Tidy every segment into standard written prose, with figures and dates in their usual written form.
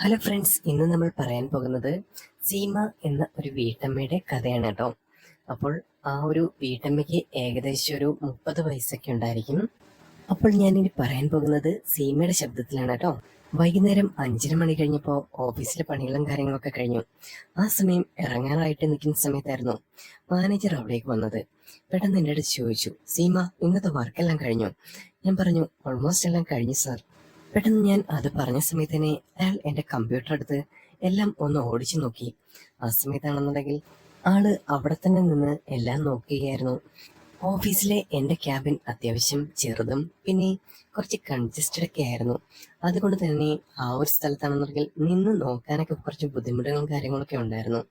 Hello friends, ഇന്ന് നമ്മൾ പറയാൻ പോകുന്നത് സീമ എന്ന ഒരു വീട്ടമ്മയുടെ കഥയാണ് കേട്ടോ. അപ്പോൾ ആ ഒരു വീട്ടമ്മയ്ക്ക് ഏകദേശം ഒരു 30 വയസ്സൊക്കെ ഉണ്ടായിരിക്കും. അപ്പോൾ ഞാനിനി പറയാൻ പോകുന്നത് സീമയുടെ ശബ്ദത്തിലാണ് കേട്ടോ. വൈകുന്നേരം 5:30 കഴിഞ്ഞപ്പോൾ ഓഫീസിലെ പണികളും കാര്യങ്ങളൊക്കെ കഴിഞ്ഞു. ആ സമയം ഇറങ്ങാനായിട്ട് നിൽക്കുന്ന സമയത്തായിരുന്നു മാനേജർ അവിടേക്ക് വന്നത്. പെട്ടെന്ന് എൻ്റെ അടുത്ത് ചോദിച്ചു, സീമ ഇന്നത്തെ വർക്കെല്ലാം കഴിഞ്ഞു? ഞാൻ പറഞ്ഞു, ഓൾമോസ്റ്റ് എല്ലാം കഴിഞ്ഞു സാർ. പെട്ടെന്ന് ഞാൻ അത് പറഞ്ഞ സമയത്ത് തന്നെ അയാൾ എൻ്റെ കമ്പ്യൂട്ടർ എടുത്ത് എല്ലാം ഒന്ന് ഓടിച്ചു നോക്കി. ആ സമയത്താണെന്നുണ്ടെങ്കിൽ ആള് അവിടെ തന്നെ നിന്ന് എല്ലാം നോക്കുകയായിരുന്നു. ഓഫീസിലെ എൻ്റെ ക്യാബിൻ അത്യാവശ്യം ചെറുതും പിന്നെ കുറച്ച് കൺജസ്റ്റഡ് ഒക്കെ ആയിരുന്നു. അതുകൊണ്ട് തന്നെ ആ ഒരു സ്ഥലത്താണെന്നുണ്ടെങ്കിൽ നിന്ന് നോക്കാനൊക്കെ കുറച്ച് ബുദ്ധിമുട്ടുകളും കാര്യങ്ങളൊക്കെ ഉണ്ടായിരുന്നു.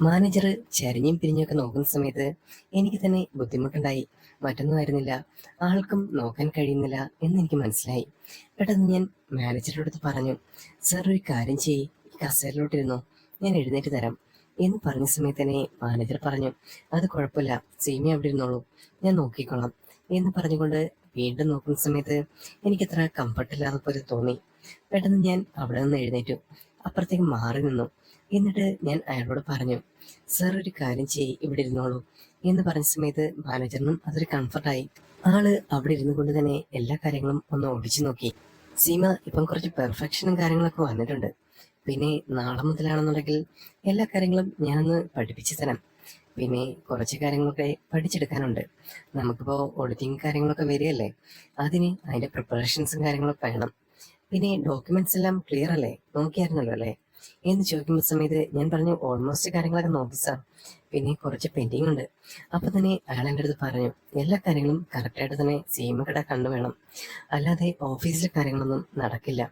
മാനേജർ ചരിഞ്ഞും പിരിഞ്ഞൊക്കെ നോക്കുന്ന സമയത്ത് എനിക്ക് തന്നെ ബുദ്ധിമുട്ടുണ്ടായി. മറ്റൊന്നും ആയിരുന്നില്ല, ആൾക്കും നോക്കാൻ കഴിയുന്നില്ല എന്ന് എനിക്ക് മനസ്സിലായി. പെട്ടെന്ന് ഞാൻ മാനേജറുടെ അടുത്ത് പറഞ്ഞു, സാർ ഒരു കാര്യം ചെയ്യ്, ഈ കസേരയിലോട്ടിരുന്നോ, ഞാൻ എഴുന്നേറ്റ് തരാം എന്ന് പറഞ്ഞ സമയത്ത് തന്നെ മാനേജർ പറഞ്ഞു, അത് കുഴപ്പമില്ല, സീമ അവിടെ ഇരുന്നോളൂ, ഞാൻ നോക്കിക്കോളാം എന്ന് പറഞ്ഞുകൊണ്ട് വീണ്ടും നോക്കുന്ന സമയത്ത് എനിക്കത്ര കംഫർട്ടില്ലാതെ പോലെ തോന്നി. പെട്ടെന്ന് ഞാൻ അവിടെ നിന്ന് എഴുന്നേറ്റു, അപ്പുറത്തേക്ക് മാറി നിന്നു. എന്നിട്ട് ഞാൻ അയാളോട് പറഞ്ഞു, സാർ ഒരു കാര്യം ചെയ്യ്, ഇവിടെ ഇരുന്നോളൂ എന്ന് പറഞ്ഞ സമയത്ത് മാനേജറിനും അതൊരു കംഫർട്ടായി. ആള് അവിടെ ഇരുന്നു കൊണ്ട് തന്നെ എല്ലാ കാര്യങ്ങളും ഒന്ന് ഓടിച്ചു നോക്കി. സീമ ഇപ്പം കുറച്ച് പെർഫെക്ഷനും കാര്യങ്ങളൊക്കെ വന്നിട്ടുണ്ട്. പിന്നെ നാളെ മുതലാണെന്നുണ്ടെങ്കിൽ എല്ലാ കാര്യങ്ങളും ഞാനൊന്ന് പഠിപ്പിച്ചു തരാം. പിന്നെ കുറച്ച് കാര്യങ്ങളൊക്കെ പഠിച്ചെടുക്കാനുണ്ട്. നമുക്കിപ്പോ ഓഡിറ്റിംഗ് കാര്യങ്ങളൊക്കെ വരികയല്ലേ, അതിന്റെ പ്രിപ്പറേഷൻസും കാര്യങ്ങളൊക്കെ വേണം. പിന്നെ ഡോക്യുമെന്റ്സ് എല്ലാം ക്ലിയർ അല്ലേ, നോക്കിയായിരുന്നല്ലോ അല്ലേ എന്ന് ചോദിക്കുന്ന സമയത്ത് ഞാൻ പറഞ്ഞു, ഓൾമോസ്റ്റ് കാര്യങ്ങളൊക്കെ നോക്കി സാർ, പിന്നെ കുറച്ച് പെൻഡിങ് ഉണ്ട്. അപ്പൊ തന്നെ അയാൾ എൻ്റെ അടുത്ത് പറഞ്ഞു, എല്ലാ കാര്യങ്ങളും കറക്റ്റായിട്ട് തന്നെ സീമക്കട കണ്ടു വേണം, അല്ലാതെ ഓഫീസിലെ കാര്യങ്ങളൊന്നും നടക്കില്ല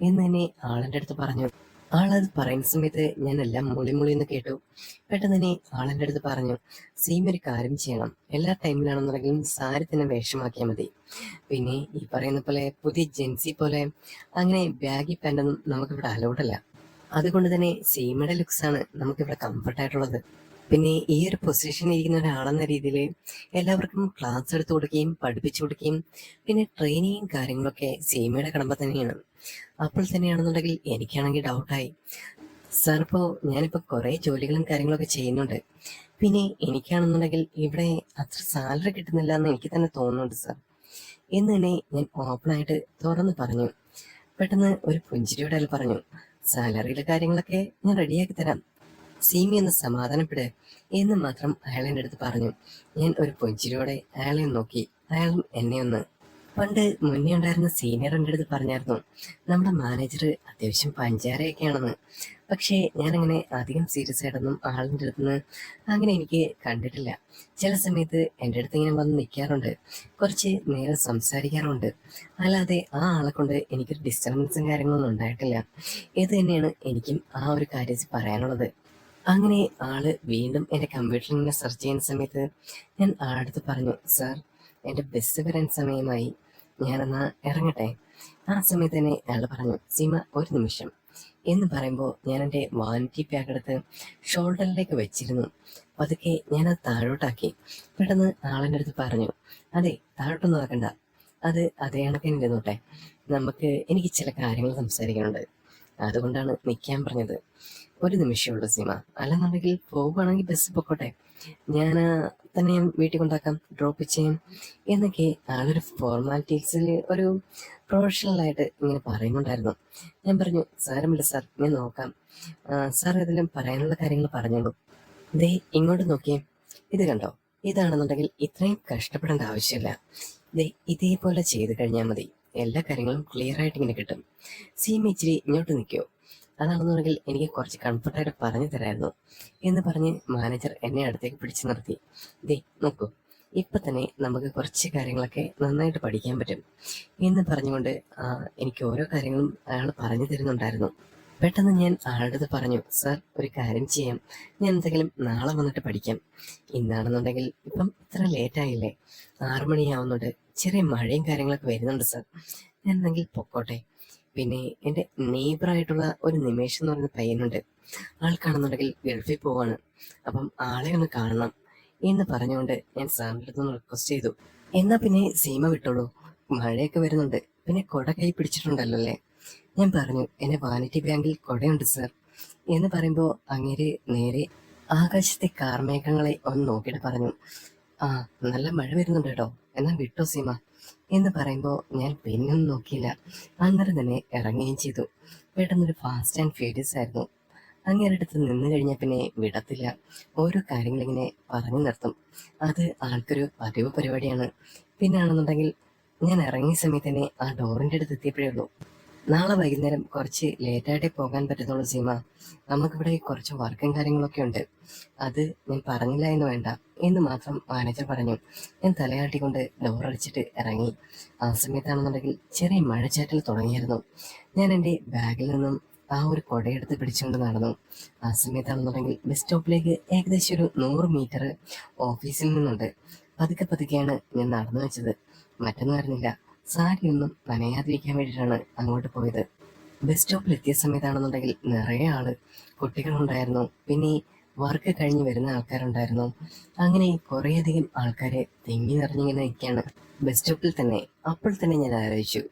എന്ന് തന്നെ ആളെൻ്റെ അടുത്ത് പറഞ്ഞു. ആളത് പറയുന്ന സമയത്ത് ഞാൻ എല്ലാം മൂളി എന്ന് കേട്ടു. പെട്ടെന്ന് തന്നെ ആളെൻ്റെ അടുത്ത് പറഞ്ഞു, സീമ ഒരു കാര്യം ചെയ്യണം, എല്ലാ ടൈമിലാണെന്നുണ്ടെങ്കിലും സാരി തന്നെ വേഷമാക്കിയാൽ മതി. പിന്നെ ഈ പറയുന്ന പോലെ പുതിയ ജെൻസി പോലെ അങ്ങനെ ബാഗി പാൻ്റൊന്നും നമുക്കിവിടെ അലൗഡല്ല. അതുകൊണ്ട് തന്നെ സീമയുടെ ലുക്സാണ് നമുക്കിവിടെ കംഫർട്ടായിട്ടുള്ളത്. പിന്നെ ഈ ഒരു പൊസിഷനിൽ ഇരിക്കുന്ന ഒരാളെന്ന രീതിയിൽ എല്ലാവർക്കും ക്ലാസ് എടുത്തു കൊടുക്കുകയും പഠിപ്പിച്ചു കൊടുക്കുകയും പിന്നെ ട്രെയിനിങ്ങും കാര്യങ്ങളൊക്കെ സീമയുടെ കടമ്പ തന്നെയാണ്. അപ്പോൾ തന്നെയാണെന്നുണ്ടെങ്കിൽ എനിക്കാണെങ്കിൽ ഡൗട്ടായി, സാർ ഇപ്പോൾ ഞാനിപ്പോൾ കുറേ ജോലികളും കാര്യങ്ങളൊക്കെ ചെയ്യുന്നുണ്ട്, പിന്നെ എനിക്കാണെന്നുണ്ടെങ്കിൽ ഇവിടെ അത്ര സാലറി കിട്ടുന്നില്ല എന്ന് എനിക്ക് തന്നെ തോന്നുന്നുണ്ട് സാർ എന്ന് തന്നെ ഞാൻ ഓപ്പണായിട്ട് തുറന്ന് പറഞ്ഞു. പെട്ടെന്ന് ഒരു പുഞ്ചിരിയോടെ അയാൾ പറഞ്ഞു, സാലറിയിലെ കാര്യങ്ങളൊക്കെ ഞാൻ റെഡിയാക്കി തരാം, സീമി എന്ന് സമാധാനപ്പെട് എന്ന് മാത്രം അയാൾ എൻ്റെ അടുത്ത് പറഞ്ഞു. ഞാൻ ഒരു പുഞ്ചിരിയോടെ അയാളെ നോക്കി. അയാളും എന്നെ ഒന്ന്. പണ്ട് മുന്നേ ഉണ്ടായിരുന്ന സീനിയർ എൻ്റെ അടുത്ത് പറഞ്ഞായിരുന്നു, നമ്മുടെ മാനേജർ അത്യാവശ്യം പഞ്ചാരയൊക്കെയാണെന്ന്. പക്ഷേ ഞാനങ്ങനെ അധികം സീരിയസ് ആയിട്ടൊന്നും ആളിൻ്റെ അടുത്തുനിന്ന് അങ്ങനെ എനിക്ക് കണ്ടിട്ടില്ല. ചില സമയത്ത് എൻ്റെ അടുത്ത് ഇങ്ങനെ വന്ന് നിൽക്കാറുണ്ട്, കുറച്ച് നേരം സംസാരിക്കാറുണ്ട്, അല്ലാതെ ആ ആളെ കൊണ്ട് എനിക്കൊരു ഡിസ്റ്റർബൻസും കാര്യങ്ങളൊന്നും ഉണ്ടായിട്ടില്ല. ഇത് തന്നെയാണ് എനിക്കും ആ ഒരു കാര്യത്തിൽ പറയാനുള്ളത്. അങ്ങനെ ആള് വീണ്ടും എൻ്റെ കമ്പ്യൂട്ടറിൽ ഇങ്ങനെ സെർച്ച് ചെയ്യുന്ന സമയത്ത് ഞാൻ ആളടുത്ത് പറഞ്ഞു, സാർ എൻ്റെ ബസ് വരാൻ സമയമായി, ഞാനെന്നാ ഇറങ്ങട്ടെ. ആ സമയത്ത് തന്നെ അയാൾ പറഞ്ഞു, സീമ ഒരു നിമിഷം എന്ന് പറയുമ്പോൾ ഞാൻ എൻ്റെ വാനിറ്റി ബാഗ് എടുത്ത് ഷോൾഡറിലേക്ക് വെച്ചിരുന്നു. പതുക്കെ ഞാനത് താഴോട്ടാക്കി. പെട്ടെന്ന് ആളെൻ്റെ അടുത്ത് പറഞ്ഞു, അതെ താഴോട്ടൊന്നും ആക്കണ്ട, അത് അതേ കണക്കിന് ഇരുന്നോട്ടെ, എനിക്ക് ചില കാര്യങ്ങൾ സംസാരിക്കാനുണ്ട്, അതുകൊണ്ടാണ് നിൽക്കാൻ പറഞ്ഞത്. ഒരു നിമിഷമുള്ളൂ സീമ, അല്ലെന്നുണ്ടെങ്കിൽ പോകുവാണെങ്കിൽ ബസ് പൊക്കോട്ടെ, ഞാൻ തന്നെ വീട്ടിൽ കൊണ്ടാക്കാം, ഡ്രോപ്പ് ചെയ്യാം എന്നൊക്കെ ആളൊരു ഫോർമാലിറ്റീസിൽ ഒരു പ്രൊഫഷണലായിട്ട് ഇങ്ങനെ പറയുന്നുണ്ടായിരുന്നു. ഞാൻ പറഞ്ഞു, സാരമില്ല സാർ, ഞാൻ നോക്കാം, സാർ ഇതെല്ലാം പറയാനുള്ള കാര്യങ്ങൾ പറഞ്ഞോളൂ. ദേ ഇങ്ങോട്ട് നോക്കിയേ, ഇത് കണ്ടോ, ഇതാണെന്നുണ്ടെങ്കിൽ ഇത്രയും കഷ്ടപ്പെടേണ്ട ആവശ്യമില്ല, ദേ ഇതേപോലെ ചെയ്ത് കഴിഞ്ഞാൽ മതി, എല്ലാ കാര്യങ്ങളും ക്ലിയർ ആയിട്ട് ഇങ്ങനെ കിട്ടും. സീമ ഇച്ചിരി ഇങ്ങോട്ട് നിൽക്കുമോ, അതാണെന്നുണ്ടെങ്കിൽ എനിക്ക് കുറച്ച് കംഫർട്ടായിട്ട് പറഞ്ഞു തരായിരുന്നു എന്ന് പറഞ്ഞ് മാനേജർ എന്നെ അടുത്തേക്ക് പിടിച്ചു നിർത്തി. ദേ നോക്കൂ, ഇപ്പൊ തന്നെ നമുക്ക് കുറച്ച് കാര്യങ്ങളൊക്കെ നന്നായിട്ട് പഠിക്കാൻ പറ്റും എന്ന് പറഞ്ഞുകൊണ്ട് എനിക്ക് ഓരോ കാര്യങ്ങളും അയാൾ പറഞ്ഞു തരുന്നുണ്ടായിരുന്നു. പെട്ടെന്ന് ഞാൻ ആളുടെ അടുത്ത് പറഞ്ഞു, സാർ ഒരു കാര്യം ചെയ്യാം, ഞാൻ എന്തെങ്കിലും നാളെ വന്നിട്ട് പഠിക്കാം, ഇന്നാണെന്നുണ്ടെങ്കിൽ ഇപ്പം ഇത്ര ലേറ്റായില്ലേ, 6 മണിയാവുന്നുണ്ട്, ചെറിയ മഴയും കാര്യങ്ങളൊക്കെ വരുന്നുണ്ട് സാർ, ഞാൻ എന്തെങ്കിൽ പൊക്കോട്ടെ. പിന്നെ എൻ്റെ നെയ്ബറായിട്ടുള്ള ഒരു നിമേഷ് എന്ന് പറയുന്ന പയ്യനുണ്ട്, ആൾക്കാണെന്നുണ്ടെങ്കിൽ ഗൾഫിൽ പോവാണ്, അപ്പം ആളെ ഒന്ന് കാണണം എന്ന് പറഞ്ഞുകൊണ്ട് ഞാൻ സാറിൻ്റെ അടുത്തൊന്ന് റിക്വസ്റ്റ് ചെയ്തു. എന്നാ പിന്നെ സീമ വിട്ടോളൂ, മഴയൊക്കെ വരുന്നുണ്ട്, പിന്നെ കൊട കൈ പിടിച്ചിട്ടുണ്ടല്ലോ അല്ലേ, ഞാൻ പറഞ്ഞു, എന്നെ വാനിറ്റി ബാങ്കിൽ കൊടയുണ്ട് സർ എന്ന് പറയുമ്പോൾ അങ്ങേര് നേരെ ആകാശത്തെ കാർമേഘങ്ങളെ ഒന്ന് നോക്കിയിട്ട് പറഞ്ഞു, ആ നല്ല മഴ വരുന്നുണ്ട് കേട്ടോ, എന്നാൽ വിട്ടോ സീമ എന്ന് പറയുമ്പോൾ ഞാൻ പിന്നൊന്നും നോക്കിയില്ല, അന്നേരം തന്നെ ഇറങ്ങുകയും ചെയ്തു. പെട്ടെന്നൊരു ഫാസ്റ്റ് ആൻഡ് ഫ്യൂരിയസ് ആയിരുന്നു. അങ്ങേരുടെ അടുത്ത് നിന്ന് കഴിഞ്ഞാൽ പിന്നെ വിടത്തില്ല, ഓരോ കാര്യങ്ങളിങ്ങനെ പറഞ്ഞു നിർത്തും. അത് ആൾക്കൊരു പതിവ് പരിപാടിയാണ്. പിന്നാണെന്നുണ്ടെങ്കിൽ ഞാൻ ഇറങ്ങിയ സമയത്ത് തന്നെ ആ ഡോറിൻ്റെ അടുത്ത് എത്തിയപ്പോഴേ ഉള്ളൂ, നാളെ വൈകുന്നേരം കുറച്ച് ലേറ്റായിട്ടേ പോകാൻ പറ്റത്തുള്ളൂ സീമ, നമുക്കിവിടെ കുറച്ച് വർക്കും കാര്യങ്ങളൊക്കെ ഉണ്ട്, അത് ഞാൻ പറഞ്ഞില്ല എന്ന് വേണ്ട എന്ന് മാത്രം മാനേജർ പറഞ്ഞു. ഞാൻ തലയാട്ടിക്കൊണ്ട് ഡോറടിച്ചിട്ട് ഇറങ്ങി. ആ സമയത്താണെന്നുണ്ടെങ്കിൽ ചെറിയ മഴച്ചാറ്റൽ തുടങ്ങിയായിരുന്നു. ഞാൻ എൻ്റെ ബാഗിൽ നിന്നും ആ ഒരു കുടയെടുത്ത് പിടിച്ചുകൊണ്ട് നടന്നു. ആ സമയത്താണെന്നുണ്ടെങ്കിൽ ബസ് സ്റ്റോപ്പിലേക്ക് ഏകദേശം ഒരു 100 മീറ്റർ ഓഫീസിൽ നിന്നുണ്ട്. പതുക്കെ പതുക്കെയാണ് ഞാൻ നടന്നു വെച്ചത്, മറ്റൊന്നും അറിഞ്ഞില്ല. സാരിയൊന്നും നനയാതിരിക്കാൻ വേണ്ടിയിട്ടാണ് അങ്ങോട്ട് പോയത്. ബസ് സ്റ്റോപ്പിൽ എത്തിയ സമയത്താണെന്നുണ്ടെങ്കിൽ നിറയെ ആള്, കുട്ടികളുണ്ടായിരുന്നു, പിന്നെ വർക്ക് കഴിഞ്ഞ് വരുന്ന ആൾക്കാരുണ്ടായിരുന്നു. അങ്ങനെ കുറേയധികം ആൾക്കാരെ തിങ്ങി നിറഞ്ഞിങ്ങനെ നിൽക്കുകയാണ് ബസ് സ്റ്റോപ്പിൽ തന്നെ. അപ്പോൾ തന്നെ ഞാൻ ആലോചിച്ചു,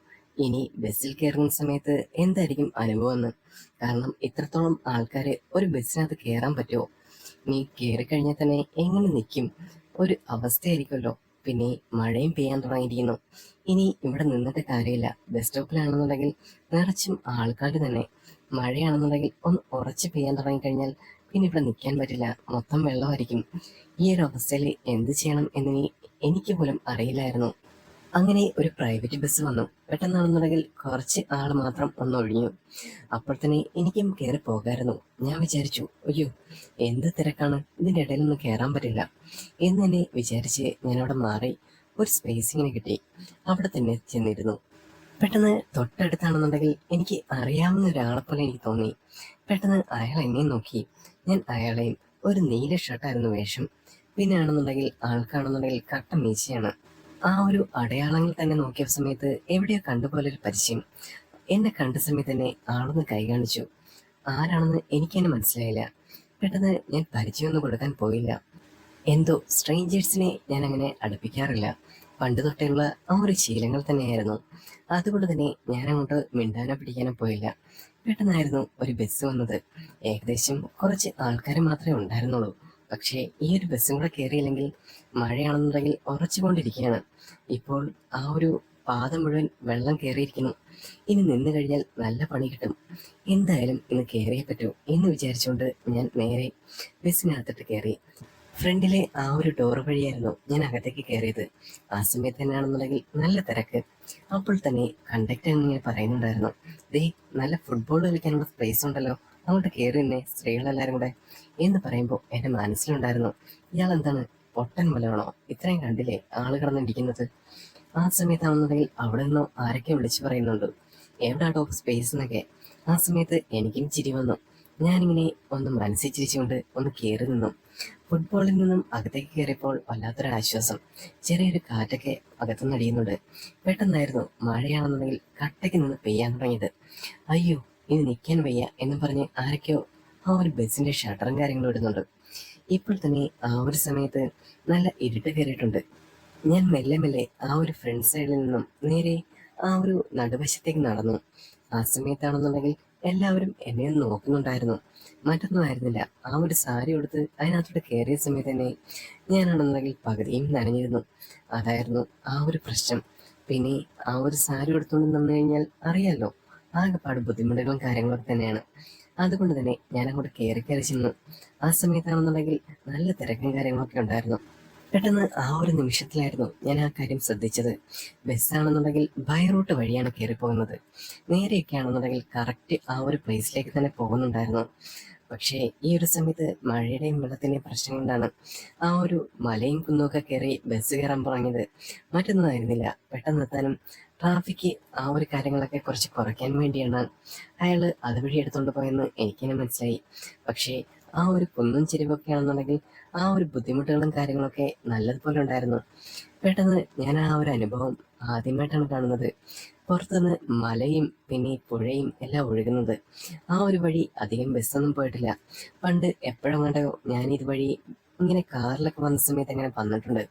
ഇനി ബസ്സിൽ കയറുന്ന സമയത്ത് എന്തായിരിക്കും അനുഭവം എന്ന്. കാരണം ഇത്രത്തോളം ആൾക്കാരെ ഒരു ബസ്സിനകത്ത് കയറാൻ പറ്റുമോ? നീ കയറി കഴിഞ്ഞാൽ തന്നെ എങ്ങനെ നിൽക്കും? ഒരു അവസ്ഥയായിരിക്കുമല്ലോ. പിന്നെ മഴയും പെയ്യാൻ തുടങ്ങിയിരിക്കുന്നു. ഇനി ഇവിടെ നിന്നിട്ട് കാര്യമില്ല, ബസ് സ്റ്റോപ്പിലാണെന്നുണ്ടെങ്കിൽ നിറച്ചും ആൾക്കാർ തന്നെ. മഴയാണെന്നുണ്ടെങ്കിൽ ഒന്ന് ഉറച്ച് പെയ്യാൻ തുടങ്ങിക്കഴിഞ്ഞാൽ പിന്നെ ഇവിടെ നിൽക്കാൻ പറ്റില്ല, മൊത്തം വെള്ളമായിരിക്കും. ഈ ഒരു അവസ്ഥയിൽ എന്ത് ചെയ്യണം എന്ന് എനിക്ക് പോലും അറിയില്ലായിരുന്നു. അങ്ങനെ ഒരു പ്രൈവറ്റ് ബസ് വന്നു. പെട്ടെന്നാണെന്നുണ്ടെങ്കിൽ കുറച്ച് ആൾ മാത്രം ഒന്നൊഴിഞ്ഞു. അപ്പോൾ തന്നെ എനിക്കും കയറി പോകായിരുന്നു. ഞാൻ വിചാരിച്ചു, അയ്യോ എന്ത് തിരക്കാണ്, ഇതിൻ്റെ ഇടയിലൊന്നും കയറാൻ പറ്റില്ല എന്ന് തന്നെ വിചാരിച്ച് ഞാനവിടെ മാറി ഒരു സ്പേസ് ഇങ്ങനെ കിട്ടി. അവിടെ തന്നെ ചെന്നിരുന്നു. പെട്ടെന്ന് തൊട്ടടുത്താണെന്നുണ്ടെങ്കിൽ എനിക്ക് അറിയാവുന്ന ഒരാളെ പോലെ എനിക്ക് തോന്നി. പെട്ടെന്ന് അയാൾ എന്നെ നോക്കി. ഞാൻ അയാളെയും. ഒരു നീല ഷർട്ടായിരുന്നു വേഷം. പിന്നെ ആണെന്നുണ്ടെങ്കിൽ ആൾക്കാണെന്നുണ്ടെങ്കിൽ കട്ട മീശയാണ്. ആ ഒരു അടയാളങ്ങൾ തന്നെ നോക്കിയ സമയത്ത് എവിടെയോ കണ്ടുപോലൊരു പരിചയം. എന്നെ കണ്ട സമയത്ത് തന്നെ ആളൊന്ന് കൈ കാണിച്ചു. ആരാണെന്ന് എനിക്കെന്നെ മനസ്സിലായില്ല. പെട്ടെന്ന് ഞാൻ പരിചയമൊന്നും കൊടുക്കാൻ പോയില്ല. എന്തോ സ്ട്രേഞ്ചേഴ്സിനെ ഞാൻ അങ്ങനെ അടുപ്പിക്കാറില്ല, പണ്ട് തൊട്ടേയുള്ള ആ ഒരു ശീലങ്ങൾ തന്നെയായിരുന്നു. അതുകൊണ്ട് തന്നെ ഞാൻ അങ്ങോട്ട് മിണ്ടാനോ പിടിക്കാനോ പോയില്ല. പെട്ടെന്നായിരുന്നു ഒരു ബസ് വന്നത്. ഏകദേശം കുറച്ച് ആൾക്കാർ മാത്രമേ ഉണ്ടായിരുന്നുള്ളൂ. പക്ഷേ ഈ ഒരു ബസ്സും കൂടെ കയറിയില്ലെങ്കിൽ മഴയാണെന്നുണ്ടെങ്കിൽ ഉറച്ചുകൊണ്ടിരിക്കുകയാണ്. ഇപ്പോൾ ആ ഒരു പാത മുഴുവൻ വെള്ളം കയറിയിരിക്കുന്നു. ഇനി നിന്ന് കഴിഞ്ഞാൽ നല്ല പണി കിട്ടും. എന്തായാലും ഇന്ന് കയറിയേ പറ്റൂ എന്ന് വിചാരിച്ചുകൊണ്ട് ഞാൻ നേരെ ബസ്സിനകത്തിട്ട് കയറി. ഫ്രണ്ടിലെ ആ ഒരു ഡോർ വഴിയായിരുന്നു ഞാൻ അകത്തേക്ക് കയറിയത്. ആ സമയത്ത് തന്നെയാണെന്നുണ്ടെങ്കിൽ നല്ല തിരക്ക്. അപ്പോൾ തന്നെ കണ്ടക്ടർ ഇങ്ങനെ പറയുന്നുണ്ടായിരുന്നു, ദേ നല്ല ഫുട്ബോൾ കളിക്കാനുള്ള സ്പേസ് ഉണ്ടല്ലോ, അങ്ങോട്ട് കയറി തന്നെ സ്ത്രീകളെല്ലാവരും കൂടെ എന്ന് പറയുമ്പോൾ എൻ്റെ മനസ്സിലുണ്ടായിരുന്നു, ഇയാൾ എന്താണ് പൊട്ടൻ പോലെയാണോ, ഇത്രയും കണ്ടില്ലേ ആള് കിടന്നിരിക്കുന്നത്. ആ സമയത്താണെന്നുണ്ടെങ്കിൽ അവിടെ നിന്നോ ആരൊക്കെ വിളിച്ചു പറയുന്നുണ്ട്, എവിടാട്ടോ സ്പേസ് എന്നൊക്കെ. ആ സമയത്ത് എനിക്കും ചിരി വന്നു. ഞാനിങ്ങനെ ഒന്ന് മനസ്സിൽ ചിരിച്ചുകൊണ്ട് ഒന്ന് കയറി നിന്നു. ഫുട്ബോളിൽ നിന്നും അകത്തേക്ക് കയറിയപ്പോൾ വല്ലാത്തൊരു ആശ്വാസം. ചെറിയൊരു കാറ്റൊക്കെ അകത്തുനിന്ന് അടിയുന്നുണ്ട്. പെട്ടെന്നായിരുന്നു മഴയാണെന്നുണ്ടെങ്കിൽ കട്ടയ്ക്ക് നിന്ന് പെയ്യാൻ തുടങ്ങിയത്. അയ്യോ ഇനി നിൽക്കാൻ വയ്യ എന്ന് പറഞ്ഞ് ആരൊക്കെയോ ആ ഒരു ബസ്സിന്റെ ഷട്ടറും കാര്യങ്ങളും ഇടുന്നുണ്ട്. ഇപ്പോൾ തന്നെ ആ ഒരു സമയത്ത് നല്ല ഇരുട്ട് കയറിയിട്ടുണ്ട്. ഞാൻ മെല്ലെ മെല്ലെ ആ ഒരു ഫ്രണ്ട് സൈഡിൽ നിന്നും നേരെ ആ ഒരു നടുവശത്തേക്ക് നടന്നു. ആ സമയത്താണെന്നുണ്ടെങ്കിൽ എല്ലാവരും എന്നെ ഒന്ന് നോക്കുന്നുണ്ടായിരുന്നു. മറ്റൊന്നും ആയിരുന്നില്ല, ആ ഒരു സാരി എടുത്ത് അതിനകത്തോട്ട് കയറിയ സമയത്ത് തന്നെ ഞാനാണെന്നുണ്ടെങ്കിൽ പകുതിയും നനഞ്ഞിരുന്നു. അതായിരുന്നു ആ ഒരു പ്രശ്നം. പിന്നെ ആ ഒരു സാരി എടുത്തുകൊണ്ട് നിന്ന് കഴിഞ്ഞാൽ അറിയാലോ, ആകെപ്പാട് ബുദ്ധിമുട്ടുകളും കാര്യങ്ങളൊക്കെ തന്നെയാണ്. അതുകൊണ്ട് തന്നെ ഞാൻ അങ്ങോട്ട് കയറി കയറി ചെന്നു. ആ സമയത്താണെന്നുണ്ടെങ്കിൽ നല്ല തിരക്കും കാര്യങ്ങളൊക്കെ ഉണ്ടായിരുന്നു. പെട്ടെന്ന് ആ ഒരു നിമിഷത്തിലായിരുന്നു ഞാൻ ആ കാര്യം ശ്രദ്ധിച്ചത്. ബസ്സാണെന്നുണ്ടെങ്കിൽ ബൈ റൂട്ട് വഴിയാണ് കയറി പോകുന്നത്. നേരെയൊക്കെ ആണെന്നുണ്ടെങ്കിൽ കറക്റ്റ് ആ ഒരു പ്ലേസിലേക്ക് തന്നെ പോകുന്നുണ്ടായിരുന്നു. പക്ഷേ ഈ ഒരു സമയത്ത് മഴയുടെയും വെള്ളത്തിൻ്റെയും പ്രശ്നം കൊണ്ടാണ് ആ ഒരു മലയും കുന്നുമൊക്കെ കയറി ബസ് കയറാൻ തുടങ്ങിയത്. മറ്റൊന്നും ആയിരുന്നില്ല, പെട്ടെന്ന് എത്താനും ട്രാഫിക് ആ ഒരു കാര്യങ്ങളൊക്കെ കുറച്ച് കുറയ്ക്കാൻ വേണ്ടിയാണ് അയാൾ അതുവഴി എടുത്തുകൊണ്ട് പോയെന്ന് എനിക്ക് തന്നെ മനസ്സിലായി. പക്ഷേ ആ ഒരു കുന്നും ചെരിവൊക്കെ ആണെന്നുണ്ടെങ്കിൽ ആ ഒരു ബുദ്ധിമുട്ടുകളും കാര്യങ്ങളൊക്കെ നല്ലതുപോലെ ഉണ്ടായിരുന്നു. പെട്ടെന്ന് ഞാൻ ആ ഒരു അനുഭവം ആദ്യമായിട്ടാണ് കാണുന്നത്. പുറത്തുനിന്ന് മലയും പിന്നെ പുഴയും എല്ലാം ഒഴുകുന്നത്. ആ ഒരു വഴി അധികം ബസ്സൊന്നും പോയിട്ടില്ല. പണ്ട് എപ്പോഴും കണ്ടോ ഞാൻ ഇതുവഴി ഇങ്ങനെ കാറിലൊക്കെ വന്ന സമയത്ത് അങ്ങനെ വന്നിട്ടുണ്ട്.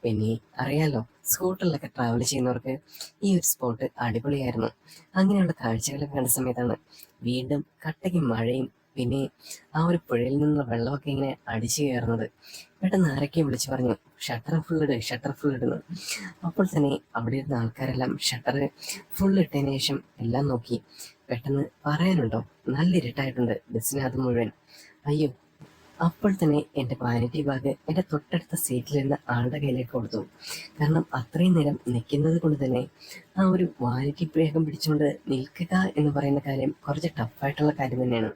പിന്നെ അറിയാലോ, സ്കൂട്ടറിലൊക്കെ ട്രാവൽ ചെയ്യുന്നവർക്ക് ഈ ഒരു സ്പോട്ട് അടിപൊളിയായിരുന്നു. അങ്ങനെയുള്ള കാഴ്ചകളൊക്കെ കണ്ട സമയത്താണ് വീണ്ടും കട്ടയ്ക്ക് മഴയും പിന്നെ ആ ഒരു പുഴയിൽ നിന്നുള്ള വെള്ളമൊക്കെ ഇങ്ങനെ അടിച്ചു കയറുന്നത്. പെട്ടെന്ന് ആരൊക്കെ വിളിച്ചു പറഞ്ഞു, ഷട്ടർ ഫുൾ ഇട്, ഷട്ടർ ഫുൾ ഇടുന്നു. അപ്പോൾ തന്നെ അവിടെ ഇരുന്ന ആൾക്കാരെല്ലാം ഷട്ടർ ഫുൾ ഇട്ടതിന് ശേഷം എല്ലാം നോക്കി. പെട്ടെന്ന് പറയാനുണ്ടോ, നല്ല ഇരുട്ടായിട്ടുണ്ട് ബസ്സിനകത്ത് മുഴുവൻ. അയ്യോ, അപ്പോൾ തന്നെ എൻ്റെ വാനിറ്റി ബാഗ് എൻ്റെ തൊട്ടടുത്ത സീറ്റിലിരുന്ന ആളുടെ കയ്യിലേക്ക് കൊടുത്തു. കാരണം അത്രയും നേരം നിൽക്കുന്നത് കൊണ്ട് തന്നെ ആ ഒരു വാനിറ്റി ബാഗും പിടിച്ചുകൊണ്ട് നിൽക്കുക എന്ന് പറയുന്ന കാര്യം കുറച്ച് ടഫായിട്ടുള്ള കാര്യം തന്നെയാണ്.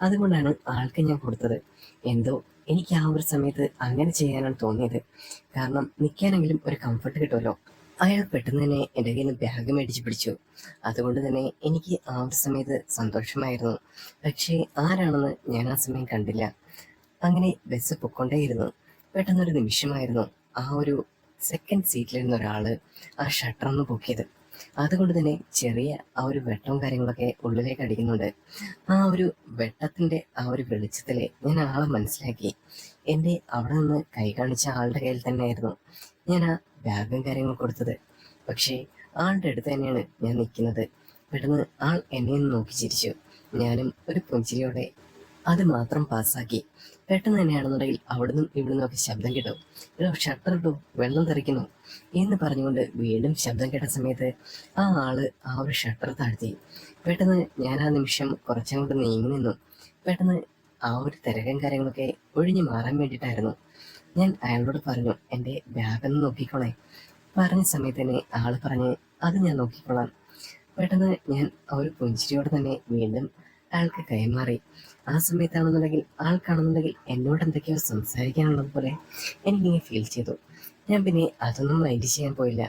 അതുകൊണ്ടാണ് ആൾക്ക് ഞാൻ കൊടുത്തത്. എന്തോ എനിക്ക് ആ ഒരു സമയത്ത് അങ്ങനെ ചെയ്യാനാണ് തോന്നിയത്. കാരണം നിൽക്കാനെങ്കിലും ഒരു കംഫർട്ട് കിട്ടുമല്ലോ. അയാൾ പെട്ടെന്ന് തന്നെ എൻ്റെ കയ്യിൽ നിന്ന് ബാഗ് മേടിച്ച് പിടിച്ചു. അതുകൊണ്ട് തന്നെ എനിക്ക് ആ ഒരു സമയത്ത് സന്തോഷമായിരുന്നു. പക്ഷേ ആരാണെന്ന് ഞാൻ ആ സമയം കണ്ടില്ല. അങ്ങനെ ബസ് പൊക്കൊണ്ടേയിരുന്നു. പെട്ടെന്നൊരു നിമിഷമായിരുന്നു ആ ഒരു സെക്കൻഡ് സീറ്റിലിരുന്ന ഒരാള് ആ ഷട്ടർ ഒന്ന് പൊക്കിയത്. അതുകൊണ്ട് തന്നെ ചെറിയ ആ ഒരു വെട്ടവും കാര്യങ്ങളൊക്കെ ഉള്ളിലേക്ക് അടിക്കുന്നുണ്ട്. ആ ഒരു വെട്ടത്തിന്റെ ആ ഒരു വെളിച്ചത്തില് ഞാൻ ആളെ മനസ്സിലാക്കി. എൻ്റെ അവിടെ നിന്ന് കൈ കാണിച്ച ആളുടെ കയ്യിൽ തന്നെയായിരുന്നു ഞാൻ ആ ബാഗും കാര്യങ്ങളും കൊടുത്തത്. പക്ഷേ ആളുടെ അടുത്ത് തന്നെയാണ് ഞാൻ നിൽക്കുന്നത്. പെട്ടെന്ന് ആൾ എന്നെ ഒന്ന് നോക്കി ചിരിച്ചു. ഞാനും ഒരു പുഞ്ചിരിയോടെ അത് മാത്രം പാസ്സാക്കി. പെട്ടെന്ന് തന്നെയാണെന്നുണ്ടെങ്കിൽ അവിടുന്നും ഇവിടുന്നൊക്കെ ശബ്ദം കേട്ടു. ഷട്ടർ ഇട്ടു, വെള്ളം തെറിക്കുന്നു എന്ന് പറഞ്ഞുകൊണ്ട് വീണ്ടും ശബ്ദം കേട്ട സമയത്ത് ആ ആള് ആ ഒരു ഷട്ടർ താഴ്ത്തി. പെട്ടെന്ന് ഞാൻ ആ നിമിഷം കുറച്ചങ്ങോട്ട് നീങ്ങി നിന്നു. പെട്ടെന്ന് ആ ഒരു തിരക്കും കാര്യങ്ങളൊക്കെ ഒഴിഞ്ഞു മാറാൻ വേണ്ടിയിട്ടായിരുന്നു. ഞാൻ അയാളോട് പറഞ്ഞു, എൻ്റെ ബാഗൊന്ന് നോക്കിക്കോളെ. പറഞ്ഞ സമയത്ത് തന്നെ ആള് പറഞ്ഞ്, അത് ഞാൻ നോക്കിക്കോളാം. പെട്ടെന്ന് ഞാൻ ആ ഒരു പുഞ്ചിരിയോടെ തന്നെ വീണ്ടും അയാൾക്ക് കൈമാറി. ആ സമയത്താണെന്നുണ്ടെങ്കിൽ ആൾക്കാണെന്നുണ്ടെങ്കിൽ എന്നോട് എന്തൊക്കെയോ സംസാരിക്കാനുള്ളത് പോലെ എനിക്കിങ്ങനെ ഫീൽ ചെയ്തു. ഞാൻ പിന്നെ അതൊന്നും മൈൻഡ് ചെയ്യാൻ പോയില്ല.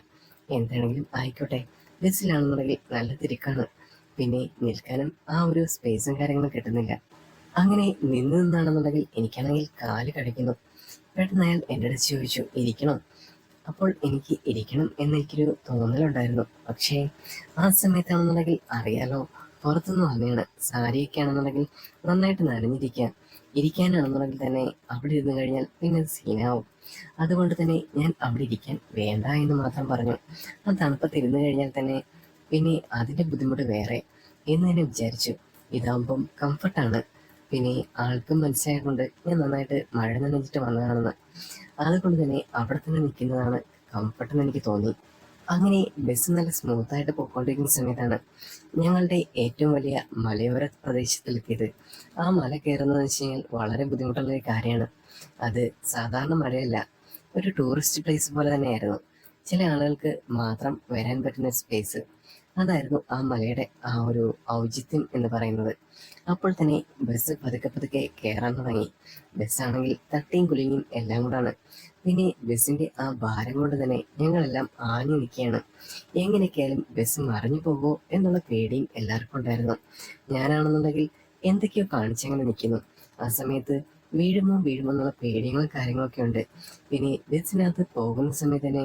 എന്താണെങ്കിലും ആയിക്കോട്ടെ, ബസ്സിലാണെന്നുണ്ടെങ്കിൽ നല്ല തിരക്കാണ്. പിന്നെ നിൽക്കാനും ആ ഒരു സ്പേസും കാര്യങ്ങളും കിട്ടുന്നില്ല. അങ്ങനെ നിന്നാണെന്നുണ്ടെങ്കിൽ എനിക്കാണെങ്കിൽ കാല് കടിക്കുന്നു. പെട്ടെന്ന് അയാൾ എൻ്റെ അടുത്ത് ചോദിച്ചു, ഇരിക്കണോ? അപ്പോൾ എനിക്ക് ഇരിക്കണം എന്നെനിക്കൊരു തോന്നലുണ്ടായിരുന്നു. പക്ഷേ ആ സമയത്താണെന്നുണ്ടെങ്കിൽ അറിയാലോ, പുറത്തുനിന്ന് വന്നെയാണ്. സാരിയൊക്കെ ആണെന്നുണ്ടെങ്കിൽ നന്നായിട്ട് നനഞ്ഞിരിക്കുക. ഇരിക്കാനാണെന്നുണ്ടെങ്കിൽ തന്നെ അവിടെ ഇരുന്ന് കഴിഞ്ഞാൽ പിന്നെ സീനാവും. അതുകൊണ്ട് തന്നെ ഞാൻ അവിടെ ഇരിക്കാൻ വേണ്ട എന്ന് മാത്രം പറഞ്ഞു. ആ തണുപ്പത്ത് ഇരുന്ന് കഴിഞ്ഞാൽ തന്നെ പിന്നെ അതിൻ്റെ ബുദ്ധിമുട്ട് വേറെ എന്ന് തന്നെ വിചാരിച്ചു. ഇതാകുമ്പം കംഫർട്ടാണ്. പിന്നെ ആൾക്കും മനസ്സിലായതുകൊണ്ട് ഞാൻ നന്നായിട്ട് മഴ നനഞ്ഞിട്ട് വന്നതാണെന്ന്. അതുകൊണ്ട് തന്നെ അവിടെ തന്നെ നിൽക്കുന്നതാണ് കംഫർട്ട് എന്ന് എനിക്ക് തോന്നി. അങ്ങനെ ബസ് നല്ല സ്മൂത്തായിട്ട് പോയിക്കൊണ്ടിരിക്കുന്ന സമയത്താണ് ഞങ്ങളുടെ ഏറ്റവും വലിയ മലയോര പ്രദേശത്തിലെത്തിയത്. ആ മല കയറുന്നതെന്ന് വെച്ച് കഴിഞ്ഞാൽ വളരെ ബുദ്ധിമുട്ടുള്ള ഒരു കാര്യമാണ്. അത് സാധാരണ മലയല്ല, ഒരു ടൂറിസ്റ്റ് പ്ലേസ് പോലെ തന്നെയായിരുന്നു. ചില ആളുകൾക്ക് മാത്രം വരാൻ പറ്റുന്ന സ്പേസ്. അതായിരുന്നു ആ മലയുടെ ആ ഒരു ഔചിത്യം എന്ന് പറയുന്നത്. അപ്പോൾ തന്നെ ബസ് പതുക്കെ പതുക്കെ കയറാൻ തുടങ്ങി. ബസ്സാണെങ്കിൽ തട്ടിയും കുലുങ്ങിയും എല്ലാം കൂടാണ്. പിന്നെ ബസ്സിന്റെ ആ ഭാരം കൊണ്ട് തന്നെ ഞങ്ങളെല്ലാം ആഞ്ഞു നിൽക്കുകയാണ്. എങ്ങനെയൊക്കെയായാലും ബസ് മറിഞ്ഞു പോകുമോ എന്നുള്ള പേടിയും എല്ലാവർക്കും ഉണ്ടായിരുന്നു. ഞാനാണെന്നുണ്ടെങ്കിൽ എന്തൊക്കെയോ കാണിച്ചങ്ങനെ നിൽക്കുന്നു. ആ സമയത്ത് വീഴുമോ വീഴുമോ എന്നുള്ള പേടികളും കാര്യങ്ങളൊക്കെ ഉണ്ട്. പിന്നെ ബസ്സിനകത്ത് പോകുന്ന സമയത്ത് തന്നെ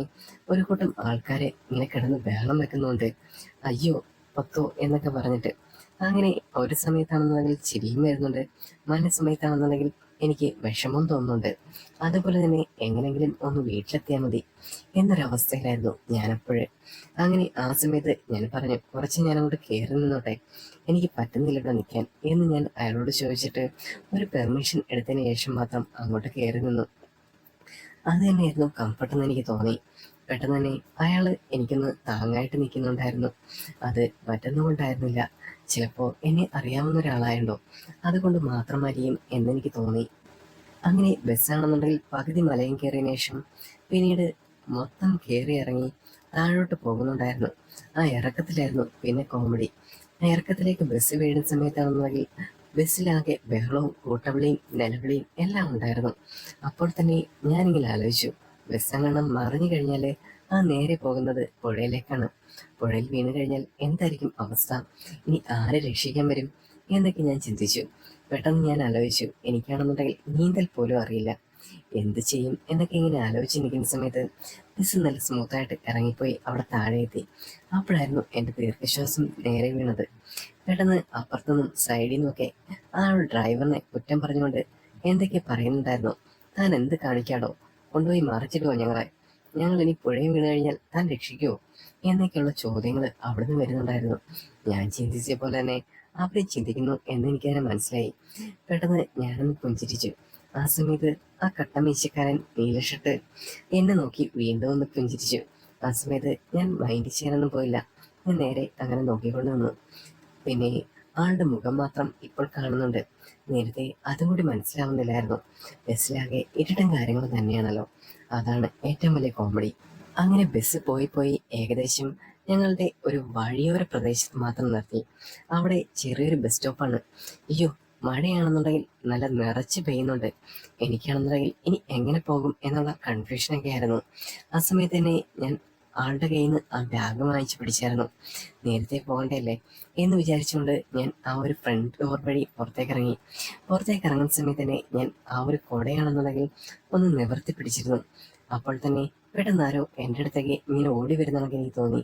ഒരു കൂട്ടം ആൾക്കാരെ ഇങ്ങനെ കിടന്ന് ബഹളം വെക്കുന്നുണ്ട്. അയ്യോ പത്തോ എന്നൊക്കെ പറഞ്ഞിട്ട്. അങ്ങനെ ഒരു സമയത്താണെന്നുണ്ടെങ്കിൽ ചിരിയും വരുന്നുണ്ട്, മറ്റു സമയത്താണെന്നുണ്ടെങ്കിൽ എനിക്ക് വിഷമം തോന്നുന്നുണ്ട്. അതുപോലെ തന്നെ എങ്ങനെങ്കിലും ഒന്ന് വീട്ടിലെത്തിയാൽ മതി എന്നൊരവസ്ഥയിലായിരുന്നു ഞാനപ്പോഴ്. അങ്ങനെ ആ സമയത്ത് ഞാൻ പറഞ്ഞു, കുറച്ച് ഞാൻ അങ്ങോട്ട് കയറി നിന്നോട്ടെ, എനിക്ക് പറ്റുന്നില്ല ഇവിടെ നിൽക്കാൻ എന്ന് ഞാൻ അയാളോട് ചോദിച്ചിട്ട് ഒരു പെർമിഷൻ എടുത്തതിന് ശേഷം മാത്രം അങ്ങോട്ട് കയറി നിന്നു. അത് തന്നെയായിരുന്നു കംഫർട്ട് എന്ന് എനിക്ക് തോന്നി. പെട്ടെന്ന് തന്നെ അയാൾ എനിക്കൊന്ന് താങ്ങായിട്ട് നിൽക്കുന്നുണ്ടായിരുന്നു. അത് മറ്റൊന്നും കൊണ്ടായിരുന്നില്ല, ചിലപ്പോൾ എന്നെ അറിയാവുന്ന ഒരാളായുണ്ടോ അതുകൊണ്ട് മാത്രമായിരിക്കും എന്നെനിക്ക് തോന്നി. അങ്ങനെ ബസ്സാണെന്നുണ്ടെങ്കിൽ പകുതി മലയും കയറിയതിനു ശേഷം പിന്നീട് മൊത്തം കയറി ഇറങ്ങി താഴോട്ട് പോകുന്നുണ്ടായിരുന്നു. ആ ഇറക്കത്തിലായിരുന്നു പിന്നെ കോമഡി. ആ ഇറക്കത്തിലേക്ക് ബസ് വീഴുന്ന സമയത്താണെന്നുണ്ടെങ്കിൽ ബസ്സിലാകെ ബഹളവും കൂട്ടവിളിയും നിലവിളിയും എല്ലാം ഉണ്ടായിരുന്നു. അപ്പോൾ തന്നെ ഞാനിങ്ങനെ ആലോചിച്ചു, ബസ്സെങ്ങാനും മറിഞ്ഞു കഴിഞ്ഞാൽ ആ നേരെ പോകുന്നത് പുഴയിലേക്കാണ്. പുഴയിൽ വീണ് കഴിഞ്ഞാൽ എന്തായിരിക്കും അവസ്ഥ? ഇനി ആരെ രക്ഷിക്കാൻ വരും എന്നൊക്കെ ഞാൻ ചിന്തിച്ചു. പെട്ടെന്ന് ഞാൻ ആലോചിച്ചു, എനിക്കാണെന്നുണ്ടെങ്കിൽ നീന്തൽ പോലും അറിയില്ല, എന്ത് ചെയ്യും എന്നൊക്കെ ഇങ്ങനെ ആലോചിച്ച് നിൽക്കുന്ന സമയത്ത് ബസ് നല്ല സ്മൂത്തായിട്ട് ഇറങ്ങിപ്പോയി അവിടെ താഴെ എത്തി. അപ്പോഴായിരുന്നു എൻ്റെ ദീർഘശ്വാസം നേരെ വീണത്. പെട്ടെന്ന് അപ്പുറത്തുനിന്നും സൈഡിൽ നിന്നൊക്കെ ആ ഡ്രൈവറിനെ കുറ്റം പറഞ്ഞുകൊണ്ട് എന്തൊക്കെ പറയുന്നുണ്ടായിരുന്നു. താൻ എന്ത് കാണിക്കാടോ? കൊണ്ടുപോയി മറിച്ചിടുവോ ഞങ്ങളെ? ഞങ്ങൾ ഇനി പുഴയിൽ വീണ് കഴിഞ്ഞാൽ താൻ രക്ഷിക്കുവോ? എന്നൊക്കെയുള്ള ചോദ്യങ്ങൾ അവിടുന്ന് വരുന്നുണ്ടായിരുന്നു. ഞാൻ ചിന്തിച്ച പോലെ തന്നെ അവരെ ചിന്തിക്കുന്നു എന്ന് എനിക്കതിനെ മനസ്സിലായി. പെട്ടെന്ന് ഞാനൊന്ന് പുഞ്ചിരിച്ചു. ആ സമയത്ത് ആ കട്ടമീശക്കാരൻ നീല ഷർട്ട് എന്നെ നോക്കി വീണ്ടും ഒന്ന് പുഞ്ചിരിച്ചു. ആ സമയത്ത് ഞാൻ മൈൻഡ് ചെയ്യാനൊന്നും പോയില്ല. ഞാൻ നേരെ അങ്ങനെ നോക്കിക്കൊണ്ട് നിന്നു. പിന്നെ ആളുടെ മുഖം മാത്രം ഇപ്പോൾ കാണുന്നുണ്ട്. നേരത്തെ അതും കൂടി മനസ്സിലാവുന്നില്ലായിരുന്നു. ബസ്സിലാകെ ഇരുട്ടും കാര്യങ്ങളും തന്നെയാണല്ലോ. അതാണ് ഏറ്റവും വലിയ കോമഡി. അങ്ങനെ ബസ് പോയി പോയി ഏകദേശം ഞങ്ങളുടെ ഒരു വഴിയോര പ്രദേശത്ത് മാത്രം നിർത്തി. അവിടെ ചെറിയൊരു ബസ് സ്റ്റോപ്പാണ്. അയ്യോ, മഴയാണെന്നുണ്ടെങ്കിൽ നല്ല നിറച്ച് പെയ്യുന്നുണ്ട്. എനിക്കാണെന്നുണ്ടെങ്കിൽ ഇനി എങ്ങനെ പോകും എന്നുള്ള കൺഫ്യൂഷനൊക്കെ ആയിരുന്നു. ആ സമയത്ത് തന്നെ ഞാൻ ആളുടെ കയ്യിൽ നിന്ന് ആ ബാഗ് വാങ്ങിച്ച് പിടിച്ചായിരുന്നു. നേരത്തെ പോകണ്ടല്ലേ എന്ന് വിചാരിച്ചുകൊണ്ട് ഞാൻ ആ ഒരു ഫ്രണ്ട് ഡോർ വഴി പുറത്തേക്ക് ഇറങ്ങുന്ന സമയത്ത് തന്നെ ഞാൻ ആ ഒരു കൊടയാണെന്നുണ്ടെങ്കിൽ ഒന്ന് നിവർത്തി പിടിച്ചിരുന്നു. അപ്പോൾ തന്നെ പെട്ടെന്ന് ആരോ എൻ്റെ അടുത്തേക്ക് ഇങ്ങനെ ഓടി വരുന്നതൊക്കെ എനിക്ക് തോന്നി.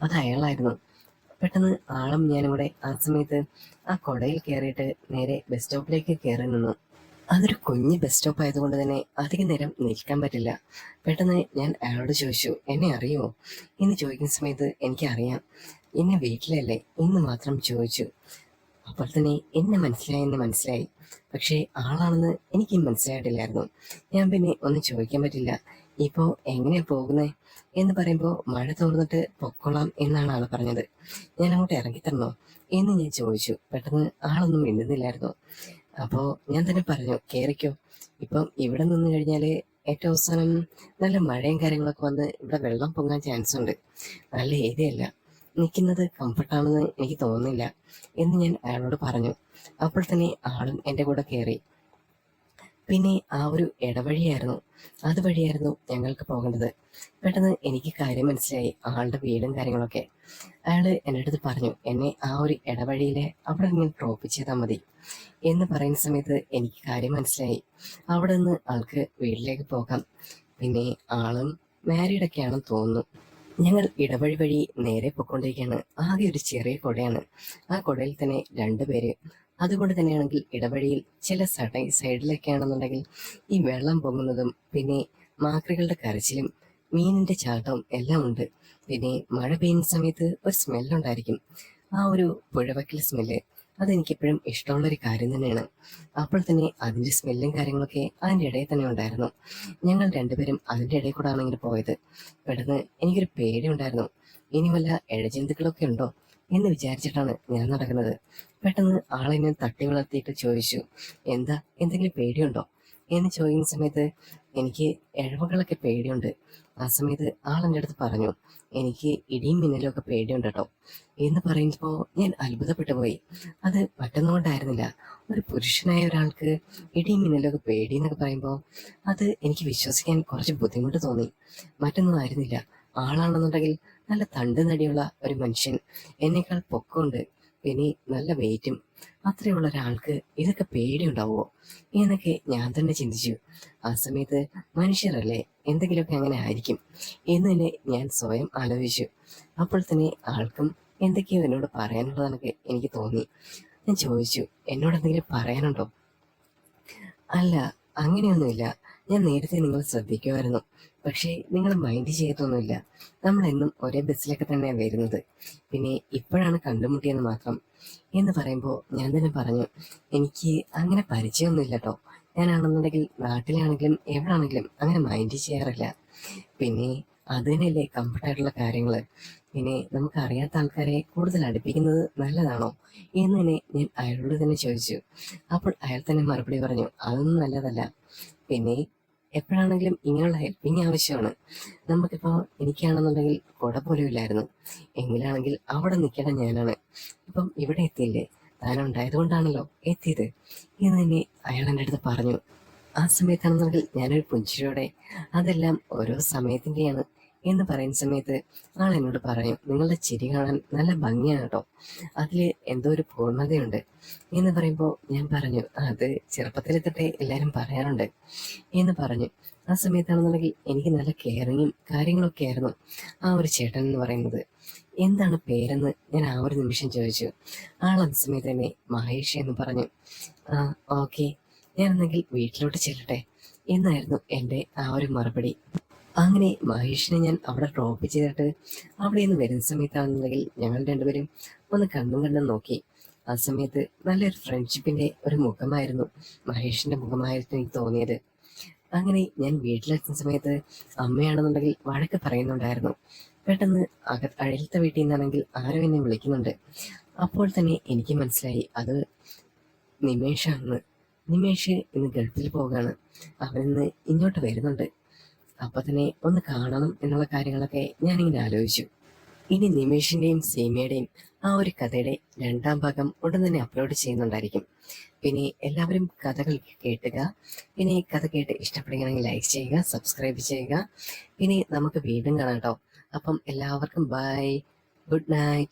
അത് അയാളായിരുന്നു. പെട്ടെന്ന് ആളും ഞാനും കൂടെ ആ സമയത്ത് ആ കൊടയിൽ കയറിയിട്ട് നേരെ ബസ് സ്റ്റോപ്പിലേക്ക് കയറി നിന്നു. അതൊരു കുഞ്ഞ് ബസ് സ്റ്റോപ്പ് ആയതുകൊണ്ട് തന്നെ അധികം നേരം നിൽക്കാൻ പറ്റില്ല. പെട്ടെന്ന് ഞാൻ അയാളോട് ചോദിച്ചു, എന്നെ അറിയുമോ എന്ന് ചോദിക്കുന്ന സമയത്ത് എനിക്കറിയാം, എന്നെ വീട്ടിലല്ലേ എന്ന് മാത്രം ചോദിച്ചു. അപ്പോൾ തന്നെ എന്നെ മനസ്സിലായി. പക്ഷേ ആളാണെന്ന് എനിക്ക് മനസ്സിലായിട്ടില്ലായിരുന്നു. ഞാൻ പിന്നെ ഒന്നും ചോദിക്കാൻ പറ്റില്ല. ഇപ്പോൾ എങ്ങനെയാ പോകുന്നത് എന്ന് പറയുമ്പോൾ മഴ തോർന്നിട്ട് പൊക്കോളാം എന്നാണ് ആൾ പറഞ്ഞത്. ഞാൻ അങ്ങോട്ട് ഇറങ്ങിത്തരണോ എന്ന് ഞാൻ ചോദിച്ചു. പെട്ടെന്ന് ആളൊന്നും മിണ്ടുന്നില്ലായിരുന്നു. അപ്പോൾ ഞാൻ തന്നെ പറഞ്ഞു, കേറിക്കോ. ഇപ്പം ഇവിടെ നിന്ന് കഴിഞ്ഞാൽ ഏറ്റവും അവസാനം നല്ല മഴയും കാര്യങ്ങളൊക്കെ വന്ന് ഇവിടെ വെള്ളം പൊങ്ങാൻ ചാൻസ് ഉണ്ട്. നല്ല ഏരിയയല്ല, നിൽക്കുന്നത് കംഫർട്ടാണെന്ന് എനിക്ക് തോന്നുന്നില്ല എന്ന് ഞാൻ അയാളോട് പറഞ്ഞു. അപ്പോൾ തന്നെ ആളും എൻ്റെ കൂടെ കയറി. പിന്നെ ആ ഒരു ഇടവഴിയായിരുന്നു, അതുവഴിയായിരുന്നു ഞങ്ങൾക്ക് പോകേണ്ടത്. പെട്ടെന്ന് എനിക്ക് കാര്യം മനസ്സിലായി, ആളുടെ വീടും കാര്യങ്ങളൊക്കെ. അയാള് എൻ്റെ അടുത്ത് പറഞ്ഞു, എന്നെ ആ ഒരു ഇടവഴിയിലെ അവിടെ നിന്ന് ഡ്രോപ്പ് ചെയ്താൽ മതി എന്ന് പറയുന്ന സമയത്ത് എനിക്ക് കാര്യം മനസ്സിലായി. അവിടെ നിന്ന് ആൾക്ക് വീട്ടിലേക്ക് പോകാം. പിന്നെ ആളും മാരീഡൊക്കെയാണെന്ന് തോന്നുന്നു. ഞങ്ങൾ ഇടവഴി വഴി നേരെ പൊയ്ക്കൊണ്ടിരിക്കുകയാണ്. ആകെ ഒരു ചെറിയ കുടയാണ്. ആ കുടയിൽ തന്നെ രണ്ടുപേര്. അതുകൊണ്ട് തന്നെയാണെങ്കിൽ ഇടവഴിയിൽ ചില സൈഡിലൊക്കെ ആണെന്നുണ്ടെങ്കിൽ ഈ വെള്ളം പൊങ്ങുന്നതും പിന്നെ മാക്രികളുടെ കരച്ചിലും മീനിന്റെ ചാട്ടവും എല്ലാം ഉണ്ട്. പിന്നെ മഴ പെയ്യുന്ന സമയത്ത് ഒരു സ്മെല്ലുണ്ടായിരിക്കും, ആ ഒരു പുഴവക്കൽ സ്മെല്ല്. അതെനിക്കെപ്പോഴും ഇഷ്ടമുള്ളൊരു കാര്യം തന്നെയാണ്. അപ്പോൾ തന്നെ അതിൻ്റെ സ്മെല്ലും കാര്യങ്ങളൊക്കെ അതിൻ്റെ ഇടയിൽ തന്നെ ഉണ്ടായിരുന്നു. ഞങ്ങൾ രണ്ടുപേരും അതിൻ്റെ ഇടയിൽ കൂടെ ആണെങ്കിൽ പോയത്. പെട്ടെന്ന് എനിക്കൊരു പേടി ഉണ്ടായിരുന്നു. ഇനി വല്ല ഇഴജന്തുക്കളൊക്കെ ഉണ്ടോ എന്ന് വിചാരിച്ചിട്ടാണ് ഞാൻ നടക്കുന്നത്. പെട്ടെന്ന് ആളെന്നെ തട്ടി വളർത്തിയിട്ട് ചോദിച്ചു, എന്താ, എന്തെങ്കിലും പേടിയുണ്ടോ എന്ന് ചോദിക്കുന്ന സമയത്ത് എനിക്ക് ഇഴവുകളൊക്കെ പേടിയുണ്ട്. ആ സമയത്ത് ആളെൻ്റെ അടുത്ത് പറഞ്ഞു, എനിക്ക് ഇടിയും മിന്നലും ഒക്കെ പേടിയുണ്ട് കേട്ടോ എന്ന് പറയുമ്പോൾ ഞാൻ അത്ഭുതപ്പെട്ടു പോയി. അത് മറ്റൊന്നുകൊണ്ടായിരുന്നില്ല, ഒരു പുരുഷനായ ഒരാൾക്ക് ഇടിയും മിന്നലും ഒക്കെ പേടി എന്നൊക്കെ പറയുമ്പോൾ അത് എനിക്ക് വിശ്വസിക്കാൻ കുറച്ച് ബുദ്ധിമുട്ട് തോന്നി. മറ്റൊന്നും ആയിരുന്നില്ല, ആളാണെന്നുണ്ടെങ്കിൽ നല്ല തണ്ട് നടിയുള്ള ഒരു മനുഷ്യൻ, എന്നേക്കാൾ പൊക്കമുണ്ട്, പിന്നെ നല്ല വെയിറ്റും. അത്രയുള്ള ഒരാൾക്ക് ഇതൊക്കെ പേടിയുണ്ടാവുമോ എന്നൊക്കെ ഞാൻ തന്നെ ചിന്തിച്ചു. ആ സമയത്ത് മനുഷ്യരല്ലേ, എന്തെങ്കിലുമൊക്കെ അങ്ങനെ ആയിരിക്കും എന്ന് തന്നെ ഞാൻ സ്വയം ആലോചിച്ചു. അപ്പോൾ തന്നെ ആൾക്കും എന്തൊക്കെയോ എന്നോട് പറയാനുള്ളതെന്നൊക്കെ എനിക്ക് തോന്നി. ഞാൻ ചോദിച്ചു, എന്നോട് എന്തെങ്കിലും പറയാനുണ്ടോ? അല്ല, അങ്ങനെയൊന്നുമില്ല. ഞാൻ നേരത്തെ നിങ്ങൾ ശ്രദ്ധിക്കുമായിരുന്നു, പക്ഷേ നിങ്ങൾ മൈൻഡ് ചെയ്തൊന്നുമില്ല. നമ്മളെന്നും ഒരേ ബസ്സിലൊക്കെ തന്നെയാണ് വരുന്നത്, പിന്നെ ഇപ്പോഴാണ് കണ്ടുമുട്ടിയെന്ന് മാത്രം എന്ന് പറയുമ്പോൾ ഞാൻ തന്നെ പറഞ്ഞു, എനിക്ക് അങ്ങനെ പരിചയമൊന്നുമില്ല കേട്ടോ. ഞാനാണെന്നുണ്ടെങ്കിൽ നാട്ടിലാണെങ്കിലും എവിടാണെങ്കിലും അങ്ങനെ മൈൻഡ് ചെയ്യാറില്ല. പിന്നെ അത് തന്നെയല്ലേ കംഫർട്ടായിട്ടുള്ള കാര്യങ്ങൾ. പിന്നെ നമുക്ക് അറിയാത്ത ആൾക്കാരെ കൂടുതൽ അടുപ്പിക്കുന്നത് നല്ലതാണോ എന്ന് തന്നെ ഞാൻ അയാളോട് തന്നെ ചോദിച്ചു. അപ്പോൾ അയാൾ തന്നെ മറുപടി പറഞ്ഞു, അതൊന്നും നല്ലതല്ല. പിന്നെ എപ്പോഴാണെങ്കിലും ഇങ്ങനെയുള്ള ഹെൽപ്പിങ് ആവശ്യമാണ്. നമുക്കിപ്പോൾ എനിക്കാണെന്നുണ്ടെങ്കിൽ കുട പോലും ഇല്ലായിരുന്നു, എങ്കിലാണെങ്കിൽ അവിടെ നിൽക്കണം ഞാനാണ്. ഇപ്പം ഇവിടെ എത്തിയില്ലേ, താനുണ്ടായത് കൊണ്ടാണല്ലോ എത്തിയത് എന്ന് തന്നെ അയാൾ എൻ്റെ അടുത്ത് പറഞ്ഞു. ആ സമയത്താണെന്നുണ്ടെങ്കിൽ ഞാനൊരു പുഞ്ചിരിയോടെ, അതെല്ലാം ഓരോ സമയത്തിൻ്റെയാണ് എന്ന് പറയുന്ന സമയത്ത് ആൾ എന്നോട് പറഞ്ഞു, നിങ്ങളുടെ ചിരി കാണാൻ നല്ല ഭംഗിയാണ് കേട്ടോ, അതിൽ എന്തോ ഒരു പൂർണ്ണതയുണ്ട് എന്ന് പറയുമ്പോൾ ഞാൻ പറഞ്ഞു, അത് ചെറുപ്പത്തിൽ തൊട്ടേ എല്ലാവരും പറയാറുണ്ട് എന്ന് പറഞ്ഞു. ആ സമയത്താണെന്നുണ്ടെങ്കിൽ എനിക്ക് നല്ല കെയറിങ്ങും കാര്യങ്ങളൊക്കെ ആയിരുന്നു ആ ഒരു ചേട്ടൻ എന്ന് പറയുന്നത്. എന്താണ് പേരെന്ന് ഞാൻ ആ ഒരു നിമിഷം ചോദിച്ചു. ആൾ ആ സമയത്ത് തന്നെ മഹേഷ് എന്ന് പറഞ്ഞു. ആ, ഓക്കെ, ഞാനെന്നെങ്കിൽ വീട്ടിലോട്ട് ചെല്ലട്ടെ എന്നായിരുന്നു എൻ്റെ ആ ഒരു മറുപടി. അങ്ങനെ മഹേഷിനെ ഞാൻ അവിടെ ഡ്രോപ്പ് ചെയ്തിട്ട് അവിടെ നിന്ന് വരുന്ന സമയത്താണെന്നുണ്ടെങ്കിൽ ഞങ്ങൾ രണ്ടുപേരും ഒന്ന് കണ്ണും നോക്കി. ആ സമയത്ത് നല്ലൊരു ഫ്രണ്ട്ഷിപ്പിന്റെ ഒരു മുഖമായിരുന്നു മഹേഷിന്റെ മുഖമായിരുന്നു എനിക്ക് തോന്നിയത്. അങ്ങനെ ഞാൻ വീട്ടിലെത്തുന്ന സമയത്ത് അമ്മയാണെന്നുണ്ടെങ്കിൽ വഴക്ക് പറയുന്നുണ്ടായിരുന്നു. പെട്ടെന്ന് അയലത്തെ വീട്ടിൽ നിന്നാണെങ്കിൽ ആരോ എന്നെ വിളിക്കുന്നുണ്ട്. അപ്പോൾ തന്നെ എനിക്ക് മനസ്സിലായി അത് നിമേഷാണെന്ന്. നിമേഷ് ഇന്ന് ഗൾഫിൽ പോവുകയാണ്, അവനിന്ന് ഇങ്ങോട്ട് വരുന്നുണ്ട്. അപ്പൊ തന്നെ ഒന്ന് കാണണം എന്നുള്ള കാര്യങ്ങളൊക്കെ ഞാനിങ്ങനെ ആലോചിച്ചു. ഇനി നിമേഷിന്റെയും സീമയുടെയും ആ ഒരു കഥയുടെ 2ാം ഭാഗം ഉടൻ തന്നെ അപ്ലോഡ് ചെയ്യുന്നുണ്ടായിരിക്കും. പിന്നെ എല്ലാവരും കഥകൾ കേട്ടുക. പിന്നെ കഥ കേട്ട് ഇഷ്ടപ്പെടുകയാണെങ്കിൽ ലൈക്ക് ചെയ്യുക, സബ്സ്ക്രൈബ് ചെയ്യുക. പിന്നെ നമുക്ക് വീണ്ടും കാണാം കേട്ടോ. അപ്പം എല്ലാവർക്കും ബൈ, ഗുഡ് നൈറ്റ്.